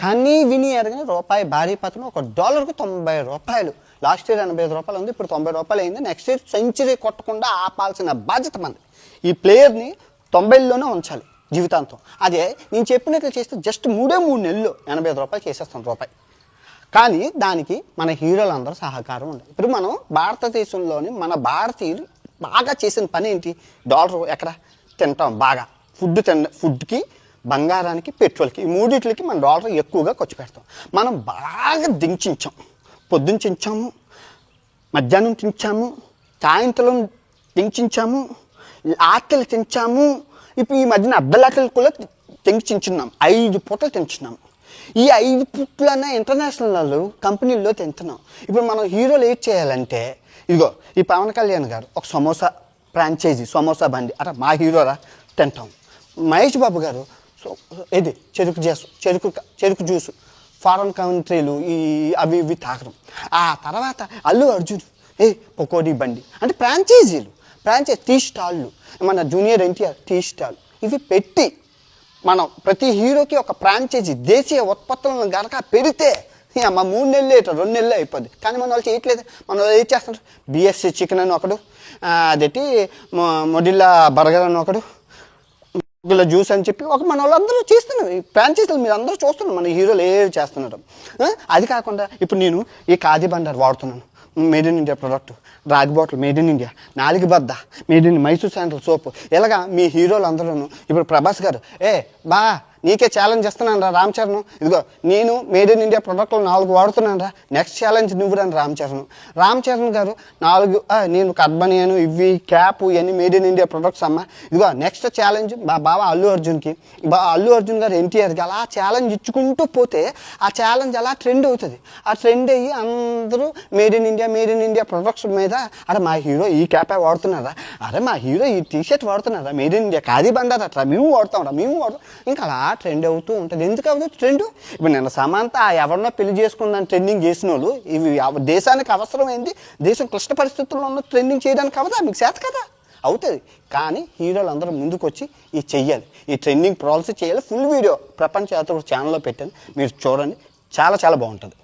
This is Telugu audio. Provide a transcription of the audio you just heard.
కానీ విని ఎరగని రూపాయి భారీ పతనం. $1కు $90. లాస్ట్ ఇయర్ $85 ఉంది, ఇప్పుడు $90 అయింది. నెక్స్ట్ ఇయర్ సెంచరీ కొట్టకుండా ఆపాల్సిన బాధ్యత మనది. ఈ ప్లేయర్ని 90లోనే ఉంచాలి జీవితాంతం. అదే నేను చెప్పినట్లు చేస్తే జస్ట్ 3 నెలల్లో $85 చేసేస్తాను రూపాయి. కానీ దానికి మన హీరోలందరూ సహకారం ఉండాలి. ఇప్పుడు మనం భారతదేశంలోని మన భారతీయులు బాగా చేసిన పని ఏంటి? డాలర్ ఎక్కడ తింటాం బాగా, ఫుడ్కి, బంగారానికి, పెట్రోల్కి, ఈ మూడిట్లకి మన డాలర్ ఎక్కువగా ఖర్చు పెడతాం. మనం బాగా దించాం, పొద్దున్న చించాము, మధ్యాహ్నం తించాము, సాయంత్రం దించాము, ఆకలి తించాము. ఇప్పుడు ఈ మధ్యన అద్దలాకలు కూడా చించున్నాం. 5 పూటలు తింటున్నాము. ఈ 5 పూట్లన్నా ఇంటర్నేషనల్ కంపెనీల్లో తింటున్నాం. ఇప్పుడు మనం హీరోలు ఏం చేయాలంటే, ఇదిగో ఈ పవన్ కళ్యాణ్ గారు ఒక సమోసా ఫ్రాంచైజీ, సమోసా బండి అరే మా హీరోరా తింటాం. మహేష్ బాబు గారు ఇది చెరుకు జ్యూసు ఫారెన్ కంట్రీలు అవి ఇవి తాగడం. ఆ తర్వాత అల్లు అర్జున్ పకోడీ బండి అంటే ఫ్రాంచైజీ టీ స్టాళ్ళు, మన జూనియర్ ఎన్టీఆర్ టీ స్టాల్, ఇవి పెట్టి మనం ప్రతి హీరోకి ఒక ఫ్రాంచైజీ దేశీయ ఉత్పత్తులను గనక పెడితే మా 3 నెలలు 2 నెలలు అయిపోద్ది. కానీ మన వాళ్ళు చేయట్లేదు. మన వాళ్ళు ఏం చేస్తారు? బిఎస్సి చికెన్ అని ఒకడు, అదేంటి మొడిల్లా బర్గర్ అని ఒకడు, ఇలా జ్యూస్ అని చెప్పి మన వాళ్ళందరూ చేస్తున్నారు. ఈ ఫ్రాంచైజీలు మీరు అందరూ చూస్తున్నారు మన హీరోలు ఏవి చేస్తున్నారు. అది కాకుండా ఇప్పుడు నేను ఈ ఖాదీ బండారు వాడుతున్నాను, మేడ్ ఇన్ ఇండియా ప్రొడక్ట్. రాగి బాటిల్ మేడ్ ఇన్ ఇండియా, 4 బద్ద మేడ్ ఇన్ మైసూర్ శాండల్ సోపు. ఇలాగా మీ హీరోలు అందరూ. ఇప్పుడు ప్రభాస్ గారు నీకే ఛాలెంజ్ ఇస్తున్నాను రా రామ్ చరణ్, ఇదిగో నేను మేడ్ ఇన్ ఇండియా ప్రొడక్ట్లు 4 వాడుతున్నాను రా, నెక్స్ట్ ఛాలెంజ్ నువ్వు రాని రామ్ చరణ్ గారు 4 నేను కర్బనియను ఇవి క్యాప్ ఇవన్నీ మేడ్ ఇన్ ఇండియా ప్రొడక్ట్స్ అమ్మ, ఇదిగో నెక్స్ట్ ఛాలెంజ్ మా బావ అల్లు అర్జున్కి, అల్లు అర్జున్ గారు ఎన్టీఆర్కి. అలా ఛాలెంజ్ ఇచ్చుకుంటూ పోతే ఆ ఛాలెంజ్ అలా ట్రెండ్ అవుతుంది. ఆ ట్రెండ్ అయ్యి అందరూ మేడ్ ఇన్ ఇండియా ప్రొడక్ట్స్ మీద అరే మా హీరో ఈ క్యాపే వాడుతున్నారా, అరే మా హీరో ఈ టీషర్ట్ వాడుతున్నారా, made in India khadi Bandaru అట్లా మేము వాడతాం. ఇంకా అలా ట్రెండ్ అవుతూ ఉంటుంది. ఎందుకు అవుతుంది ట్రెండ్? ఇప్పుడు నేను సమంత ఎవరినో పెళ్లి చేసుకుందని ట్రెండింగ్ చేసిన వాళ్ళు, ఇవి దేశానికి అవసరమైంది, దేశం క్లిష్ట పరిస్థితుల్లో ఉన్న ట్రెండింగ్ చేయడానికి అవదా? మీకు చేత కదా, అవుతుంది. కానీ హీరోలు అందరూ ముందుకు వచ్చి ఇది చెయ్యాలి, ఈ ట్రెండింగ్ ప్రాలసీ చేయాలి. ఫుల్ వీడియో ప్రపంచ యాత్ర ఛానల్లో పెట్టాను, మీరు చూడండి, చాలా చాలా బాగుంటుంది.